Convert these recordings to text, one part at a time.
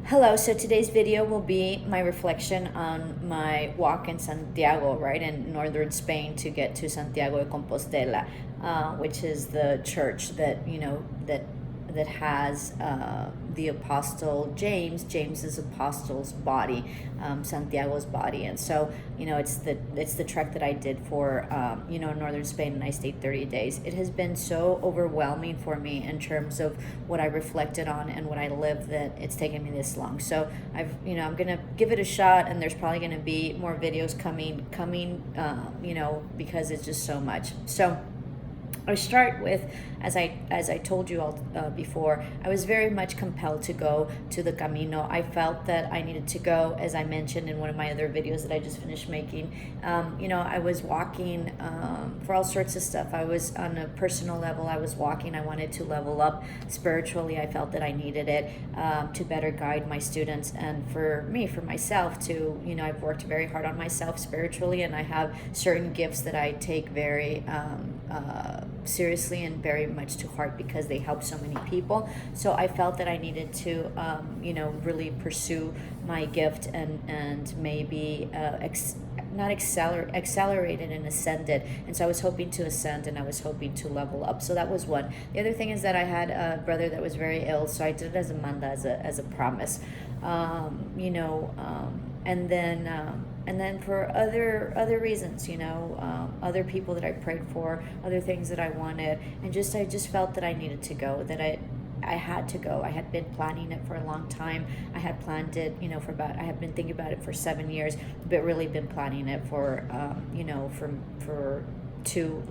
Hello, so today's video will be my reflection on my walk in Santiago, right, in northern Spain to get to Santiago de Compostela, which is the church that, that has the apostle James's apostle's body, Santiago's body. And so, it's the trek that I did for, northern Spain, and I stayed 30 days. It has been so overwhelming for me in terms of what I reflected on and what I lived that it's taken me this long. So I'm gonna give it a shot, and there's probably gonna be more videos coming, because it's just so much. So I start with, as I told you all before, I was very much compelled to go to the Camino. I felt that I needed to go, as I mentioned in one of my other videos that I just finished making. I was walking for all sorts of stuff. I was on a personal level. I was walking. I wanted to level up spiritually. I felt that I needed it to better guide my students, and for myself to, I've worked very hard on myself spiritually, and I have certain gifts that I take very seriously and very much to heart because they help so many people. So I felt that I needed to really pursue my gift and maybe not accelerate it and ascend it. And so I was hoping to ascend, and I was hoping to level up. So that was one. The other thing is that I had a brother that was very ill, so I did it as a manda, as a promise. And then for other reasons, other people that I prayed for, other things that I wanted, and I just felt that I needed to go, that I had to go. I had been planning it for a long time. I had planned it, I had been thinking about it for 7 years, but really been planning it for, for 2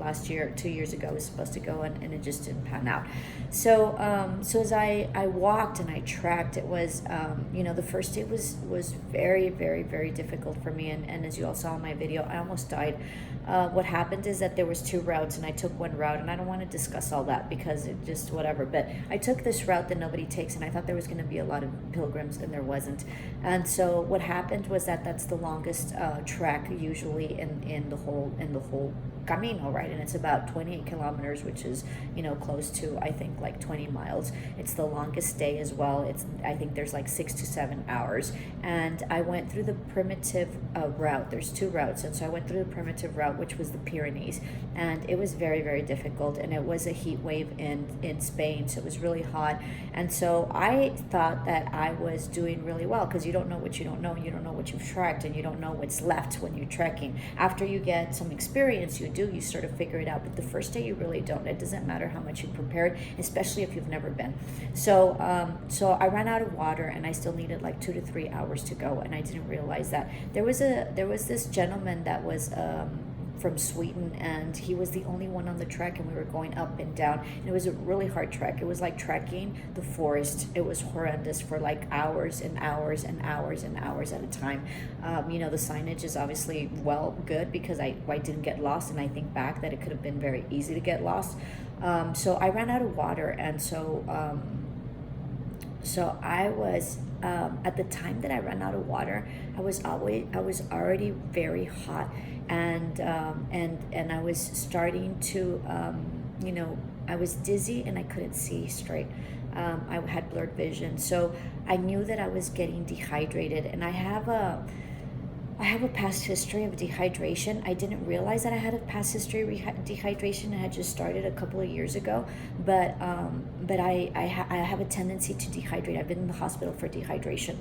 years ago I was supposed to go, and it just didn't pan out. So as I walked and I trekked, it was the first day was very, very, very difficult for me, and as you all saw in my video, I almost died. What happened is that there was 2 routes, and I took one route, and I don't want to discuss all that because it just whatever, but I took this route that nobody takes, and I thought there was going to be a lot of pilgrims, and there wasn't. And so what happened was that that's the longest trek usually in the whole Camino, right? And it's about 28 kilometers, which is, close to, I think, like 20 miles. It's the longest day as well. I think there's like 6 to 7 hours. And I went through the primitive route. There's 2 routes. And so I went through the primitive route, which was the Pyrenees. And it was very, very difficult. And it was a heat wave in Spain. So it was really hot. And so I thought that I was doing really well, because you don't know what you don't know. You don't know what you've trekked, and you don't know what's left when you're trekking. After you get some experience, you sort of figure it out, but the first day you really don't. It doesn't matter how much you prepared, especially if you've never been. So I ran out of water, and I still needed like 2 to 3 hours to go, and I didn't realize that there was this gentleman that was from Sweden, and he was the only one on the trek, and we were going up and down, and it was a really hard trek. It was like trekking the forest. It was horrendous for like hours and hours and hours and hours at a time. The signage is obviously good, because I didn't get lost, and I think back that it could have been very easy to get lost. So I ran out of water, and so I was at the time that I ran out of water, I was already very hot, and I was starting to I was dizzy, and I couldn't see straight. I had blurred vision, so I knew that I was getting dehydrated, and I have a past history of dehydration. I didn't realize that I had a past history of dehydration. I had just started a couple of years ago, but I have a tendency to dehydrate. I've been in the hospital for dehydration.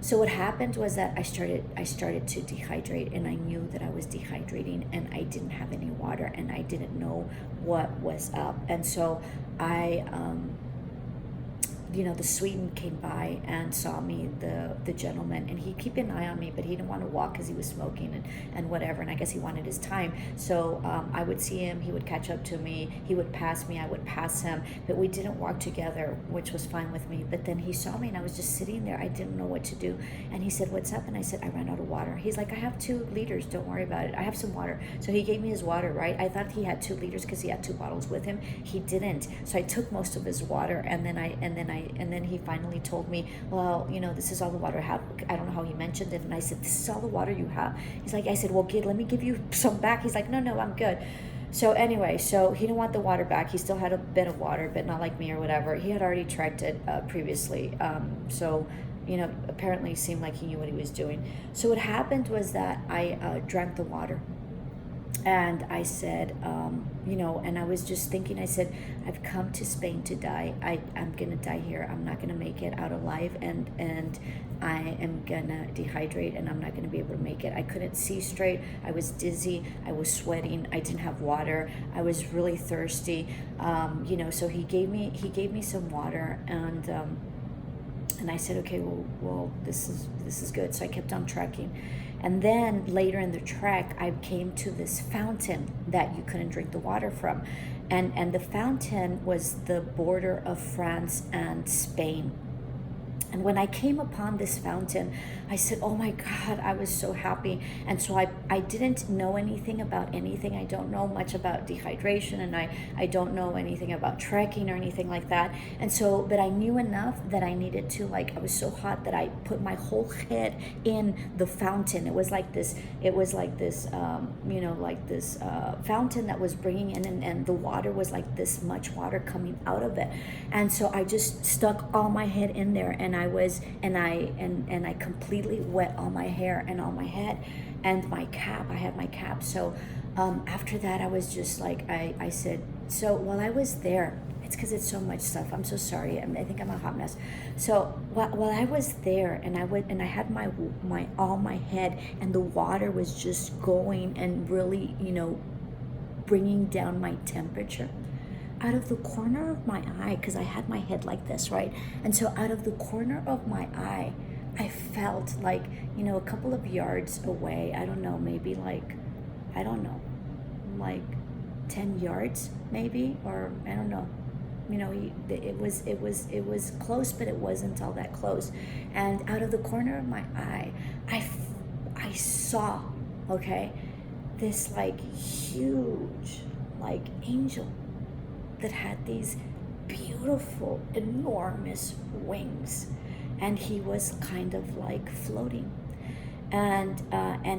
So what happened was that I started to dehydrate, and I knew that I was dehydrating, and I didn't have any water, and I didn't know what was up. And so the Sweden came by and saw me, the gentleman, and he kept an eye on me, but he didn't want to walk because he was smoking and whatever, and I guess he wanted his time. So I would see him, he would catch up to me, he would pass me, I would pass him, but we didn't walk together, which was fine with me. But then he saw me, and I was just sitting there. I didn't know what to do, and he said, "What's up?" And I said, "I ran out of water." He's like, "I have 2 liters, don't worry about it. I have some water." So he gave me his water, right? I thought he had 2 liters because he had 2 bottles with him. He didn't. So I took most of his water, and then he finally told me, "Well, this is all the water I have." I don't know how he mentioned it, and I said, "This is all the water you have?" He's like, I said, "Well, kid, let me give you some back." He's like, No, I'm good." So anyway, so he didn't want the water back. He still had a bit of water, but not like me or whatever. He had already trekked it previously. So apparently seemed like he knew what he was doing. So what happened was that I drank the water. And I said, and I was just thinking, I said, I've come to Spain to die. I'm going to die here. I'm not going to make it out alive. And I am going to dehydrate, and I'm not going to be able to make it. I couldn't see straight. I was dizzy. I was sweating. I didn't have water. I was really thirsty. So he gave me some water, and I said, okay, well, this is good. So I kept on trekking. And then later in the trek, I came to this fountain that you couldn't drink the water from. And the fountain was the border of France and Spain. And when I came upon this fountain, I said, oh my God, I was so happy. And so I didn't know anything about anything. I don't know much about dehydration, and I don't know anything about trekking or anything like that. And so, but I knew enough that I needed to, I was so hot that I put my whole head in the fountain. It was like this fountain that was bringing in, and the water was like this much water coming out of it. And so I just stuck all my head in there, and I completely wet all my hair and all my head and my cap. I had my cap. So after that, I was just like, I said, so while I was there, it's because it's so much stuff. I'm so sorry. I think I'm a hot mess. So while I was there, and I had my head, and the water was just going and really, bringing down my temperature. Out of the corner of my eye, because I had my head like this, right? And so out of the corner of my eye, I felt like, a couple of yards away, I don't know, maybe like 10 yards maybe, or I don't know. It was close, but it wasn't all that close. And out of the corner of my eye, I saw, okay, this huge angel that had these beautiful, enormous wings, and he was kind of floating, and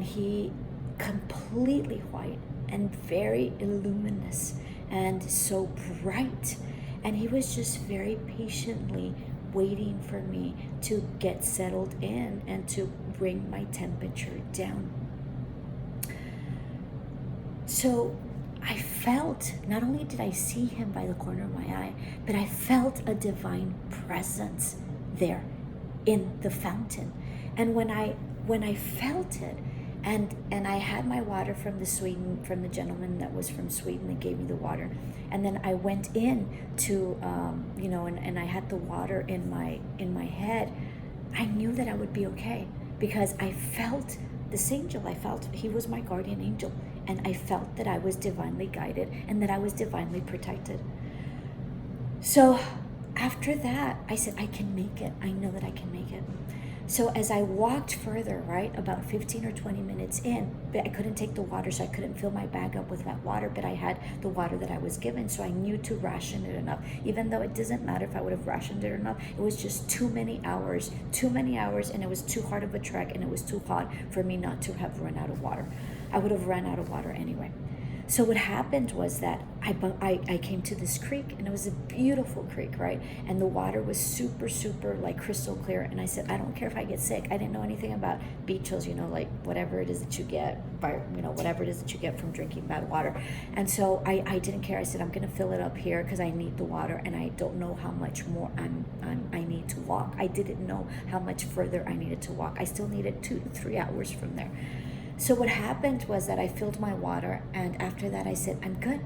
he completely white and very luminous and so bright, and he was just very patiently waiting for me to get settled in and to bring my temperature down. So I felt, not only did I see him by the corner of my eye, but I felt a divine presence there in the fountain. And when I felt it, and I had my water from the gentleman that was from Sweden that gave me the water, and then I went in to and I had the water in my head, I knew that I would be okay, because I felt this angel. I felt he was my guardian angel, and I felt that I was divinely guided and that I was divinely protected. So after that, I said, I can make it. I know that I can make it. So as I walked further, right, about 15 or 20 minutes in, but I couldn't take the water, so I couldn't fill my bag up with that water, but I had the water that I was given, so I knew to ration it enough. Even though it doesn't matter if I would have rationed it enough, it was just too many hours, and it was too hard of a trek, and it was too hot for me not to have run out of water. I would have run out of water anyway. So what happened was that I came to this creek, and it was a beautiful creek, right? And the water was super, super crystal clear. And I said, I don't care if I get sick. I didn't know anything about beachos, whatever it is that you get, whatever it is that you get from drinking bad water. And so I didn't care. I said, I'm going to fill it up here because I need the water, and I don't know how much more I need to walk. I didn't know how much further I needed to walk. I still needed 2 to 3 hours from there. So what happened was that I filled my water, and after that I said, I'm good.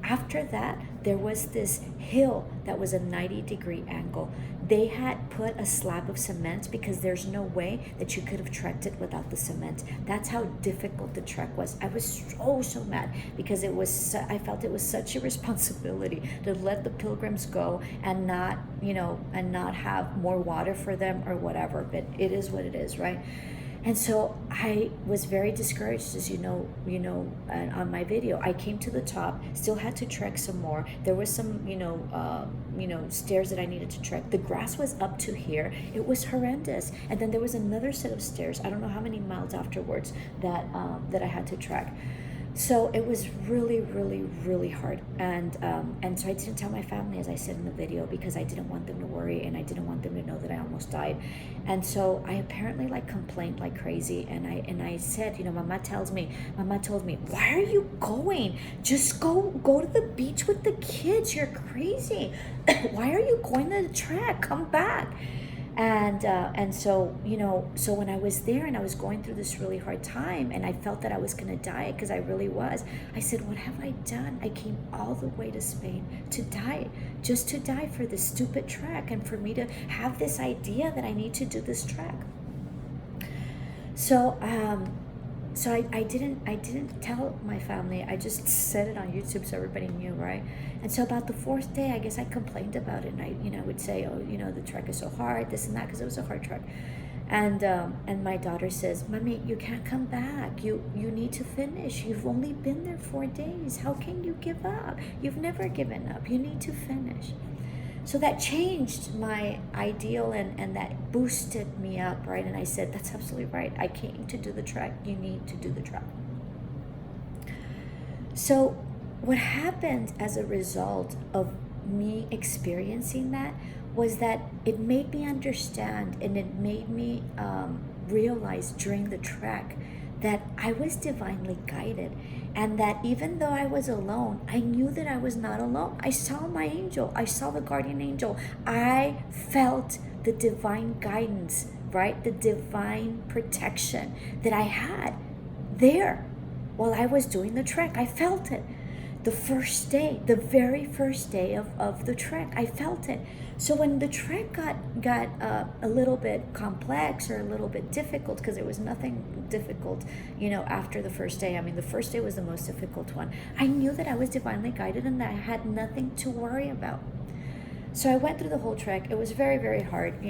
After that, there was this hill that was a 90-degree angle. They had put a slab of cement because there's no way that you could have trekked it without the cement. That's how difficult the trek was. I was so mad because I felt it was such a responsibility to let the pilgrims go and not have more water for them or whatever, but it is what it is, right? And so I was very discouraged, as on my video. I came to the top, still had to trek some more. There was some, stairs that I needed to trek. The grass was up to here. It was horrendous. And then there was another set of stairs. I don't know how many miles afterwards that I had to trek. So it was really, really, really hard, and so I didn't tell my family, as I said in the video, because I didn't want them to worry, and I didn't want them to know that I almost died. And so I apparently like complained like crazy, and I said, Mama told me, why are you going? Just go to the beach with the kids. You're crazy. Why are you going to the track? Come back. And so so when I was there and I was going through this really hard time, and I felt that I was going to die, because I really was, I said, what have I done? I came all the way to Spain to die, just to die for this stupid track, and for me to have this idea that I need to do this track. So I didn't tell my family. I just said it on YouTube so everybody knew, right? And so about the fourth day, I guess I complained about it, and I would say, oh, the trek is so hard, this and that, because it was a hard trek. And my daughter says, Mommy, you can't come back. You need to finish. You've only been there 4 days. How can you give up? You've never given up. You need to finish. So that changed my ideal, and that boosted me up, right? And I said, that's absolutely right. I came to do the trek. You need to do the trek. So what happened as a result of me experiencing that was that it made me understand, and it made me realize during the trek that I was divinely guided, and that even though I was alone, I knew that I was not alone. I saw my angel. I saw the guardian angel. I felt the divine guidance, right? The divine protection that I had there while I was doing the trek. I felt it. The first day, the very first day of the trek, I felt it. So when the trek got a little bit complex, or a little bit difficult, because there was nothing difficult, after the first day. I mean, the first day was the most difficult one. I knew that I was divinely guided, and that I had nothing to worry about. So I went through the whole trek. It was very, very hard.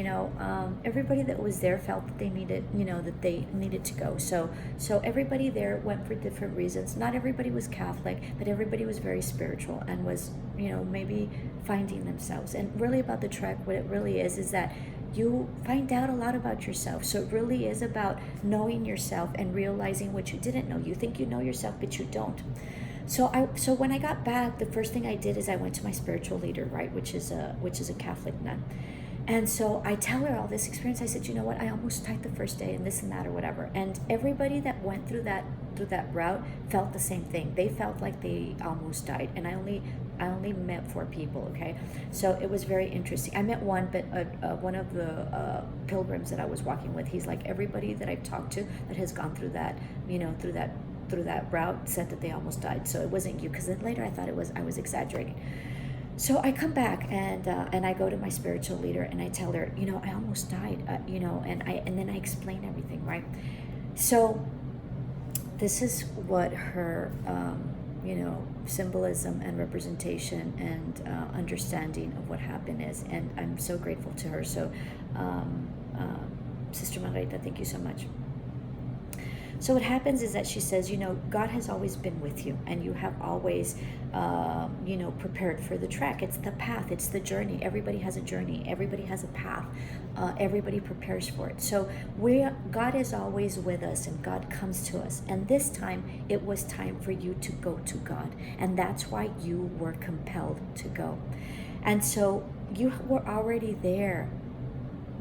Everybody that was there felt that they needed, that they needed to go. So everybody there went for different reasons. Not everybody was Catholic, but everybody was very spiritual, and was, maybe finding themselves. And really about the trek, what it really is that you find out a lot about yourself. So it really is about knowing yourself and realizing what you didn't know. You think you know yourself, but you don't. So when I got back, the first thing I did is I went to my spiritual leader, right, which is a Catholic nun. And so I tell her all this experience. I said, you know what, I almost died the first day, and this and that, or whatever. And everybody that went through that route felt the same thing. They felt like they almost died. And I only met 4 people, okay? So it was very interesting. I met one, but one of the pilgrims that I was walking with, he's like, everybody that I've talked to that has gone through that, through that route said that they almost died. So it wasn't you, because then later I thought I was exaggerating. So I come back, and I go to my spiritual leader, and I tell her, I almost died, and then I explain everything, right? So this is what her symbolism and representation and understanding of what happened is, and I'm so grateful to her. So Sister Margarita, thank you so much. So what happens is that she says, God has always been with you, and you have always, prepared for the trek. It's the path. It's the journey. Everybody has a journey. Everybody has a path. Everybody prepares for it. So God is always with us, and God comes to us. And this time, it was time for you to go to God. And that's why you were compelled to go. And so you were already there,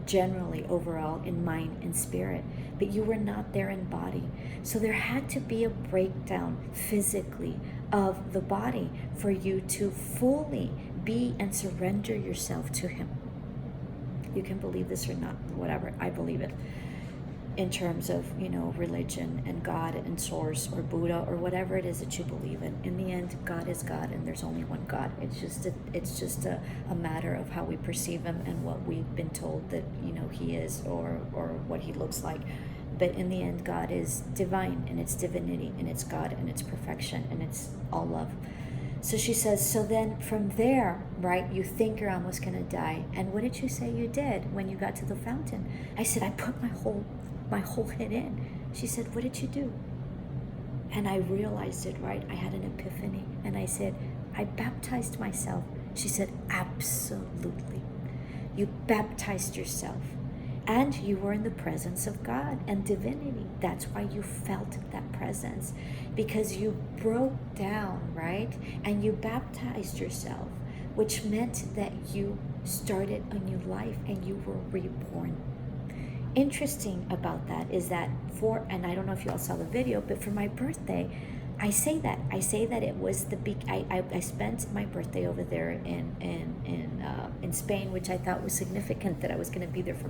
generally, overall, in mind and spirit, but you were not there in body. So there had to be a breakdown physically of the body for you to fully be and surrender yourself to Him. You can believe this or not, whatever, I believe it. In terms of, religion and God and source or Buddha or whatever it is that you believe in the end, God is God, and there's only one God. It's just a matter of how we perceive Him and what we've been told that, He is, or what He looks like. But in the end, God is divine, and it's divinity, and it's God, and it's perfection, and it's all love. So she says, so then from there, right, you think you're almost going to die. And what did you say you did when you got to the fountain? I said, I put my whole head in. She said, what did you do? And I realized it, right? I had an epiphany. And I said, I baptized myself. She said, absolutely. You baptized yourself. And you were in the presence of God and divinity. That's why you felt that presence, because you broke down, right? And you baptized yourself, which meant that you started a new life and you were reborn. Interesting about that is that and I don't know if you all saw the video, but for my birthday, I say that it was the big. I spent my birthday over there in Spain, which I thought was significant, that I was going to be there for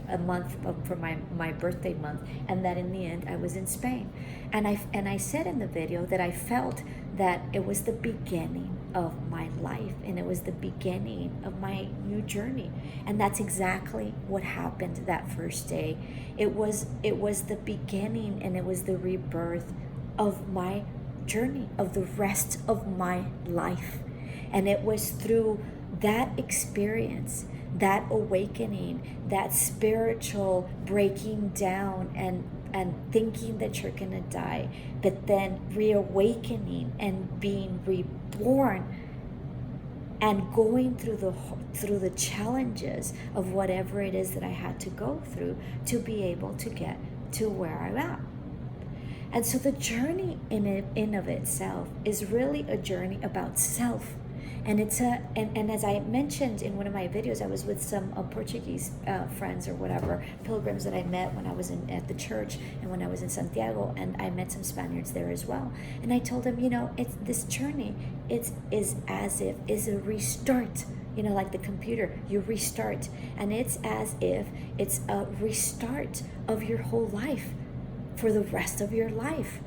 a month for my birthday month, and that in the end I was in Spain, and I said in the video that I felt that it was the beginning of my life, and it was the beginning of my new journey, and that's exactly what happened that first day. It was the beginning, and it was the rebirth of my journey, of the rest of my life. And it was through that experience, that awakening, that spiritual breaking down and thinking that you're gonna die, but then reawakening and being reborn and going through the challenges of whatever it is that I had to go through to be able to get to where I'm at. And so the journey in of itself is really a journey about self. And it's and as I mentioned in one of my videos, I was with some Portuguese friends or whatever, pilgrims that I met when I was at the church and when I was in Santiago, and I met some Spaniards there as well. And I told them, it's this journey, is a restart. Like the computer, you restart, and it's as if it's a restart of your whole life for the rest of your life.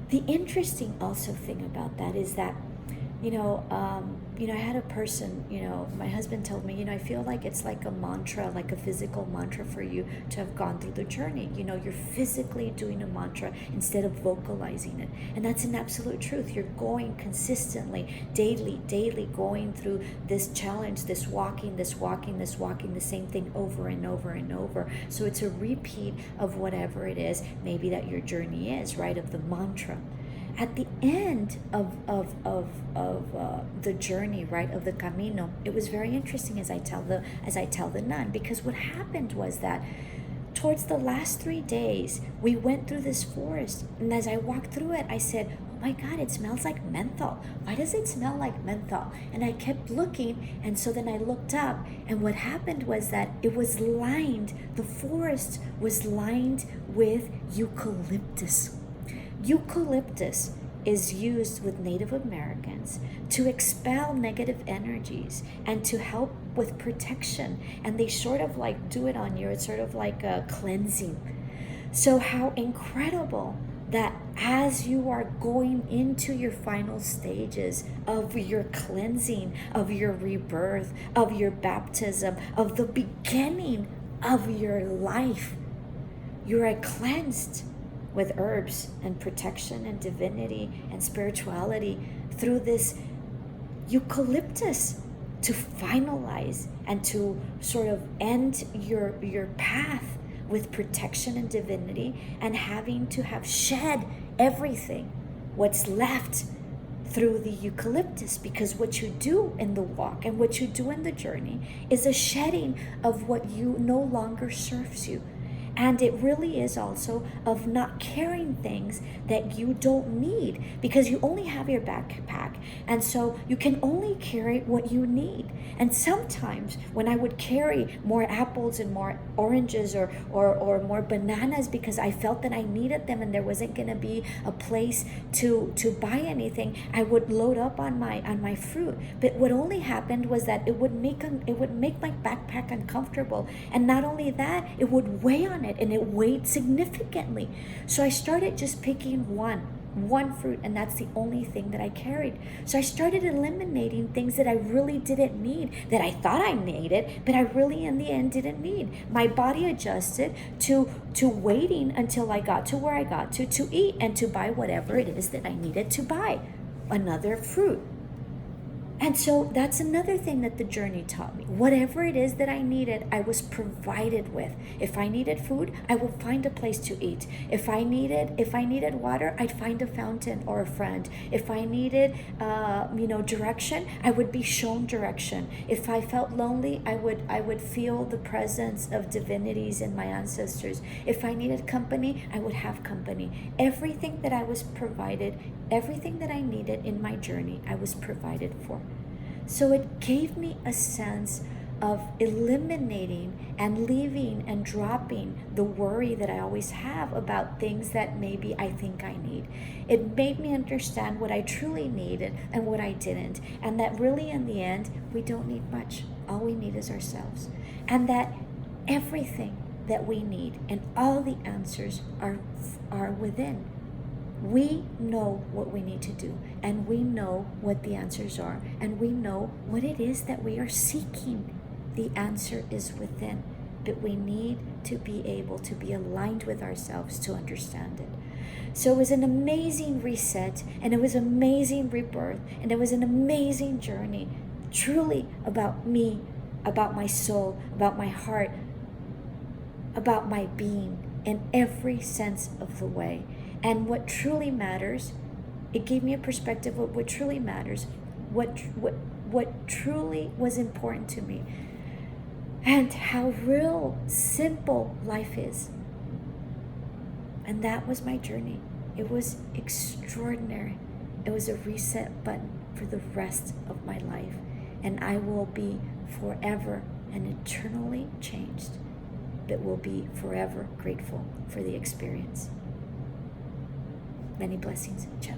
The interesting also thing about that is that, I had a person, my husband told me, I feel like it's like a mantra, like a physical mantra for you to have gone through the journey. You're physically doing a mantra instead of vocalizing it. And that's an absolute truth. You're going consistently, daily going through this challenge, this walking, the same thing over and over and over. So it's a repeat of whatever it is, maybe that your journey is, right, of the mantra. At the end of the journey, right, of the Camino, it was very interesting as I tell the nun, because what happened was that towards the last 3 days, we went through this forest, and as I walked through it, I said, oh my God, it smells like menthol. Why does it smell like menthol? And I kept looking, and so then I looked up, and what happened was that the forest was lined with eucalyptus. Eucalyptus is used with Native Americans to expel negative energies and to help with protection. And they sort of like do it on you. It's sort of like a cleansing. So how incredible that as you are going into your final stages of your cleansing, of your rebirth, of your baptism, of the beginning of your life, you are cleansed with herbs and protection and divinity and spirituality through this eucalyptus to finalize and to sort of end your path with protection and divinity, and having to have shed everything, what's left through the eucalyptus, because what you do in the walk and what you do in the journey is a shedding of what no longer serves you. And it really is also of not carrying things that you don't need, because you only have your backpack. And so you can only carry what you need. And sometimes when I would carry more apples and more oranges or more bananas because I felt that I needed them and there wasn't going to be a place to buy anything, I would load up on my fruit. But what only happened was that it would make my backpack uncomfortable. And not only that, it would weigh on it, and it weighed significantly. So I started just picking one fruit, and that's the only thing that I carried. So I started eliminating things that I really didn't need, that I thought I needed, but I really in the end didn't need. My body adjusted to waiting until I got to where I got to eat and to buy whatever it is that I needed to buy, another fruit. And so that's another thing that the journey taught me. Whatever it is that I needed, I was provided with. If I needed food, I would find a place to eat. If I needed water, I'd find a fountain or a friend. If I needed direction, I would be shown direction. If I felt lonely, I would feel the presence of divinities and my ancestors. If I needed company, I would have company. Everything that I was provided, everything that I needed in my journey, I was provided for. So it gave me a sense of eliminating and leaving and dropping the worry that I always have about things that maybe I think I need. It made me understand what I truly needed and what I didn't, and that really in the end, we don't need much. All we need is ourselves. And that everything that we need and all the answers are within. We know what we need to do, and we know what the answers are, and we know what it is that we are seeking. The answer is within, but we need to be able to be aligned with ourselves to understand it. So it was an amazing reset, and it was an amazing rebirth, and it was an amazing journey, truly about me, about my soul, about my heart, about my being in every sense of the way. And what truly matters, it gave me a perspective of what truly matters, what truly was important to me, and how real simple life is. And that was my journey. It was extraordinary. It was a reset button for the rest of my life. And I will be forever and eternally changed, but will be forever grateful for the experience. Many blessings. Ciao.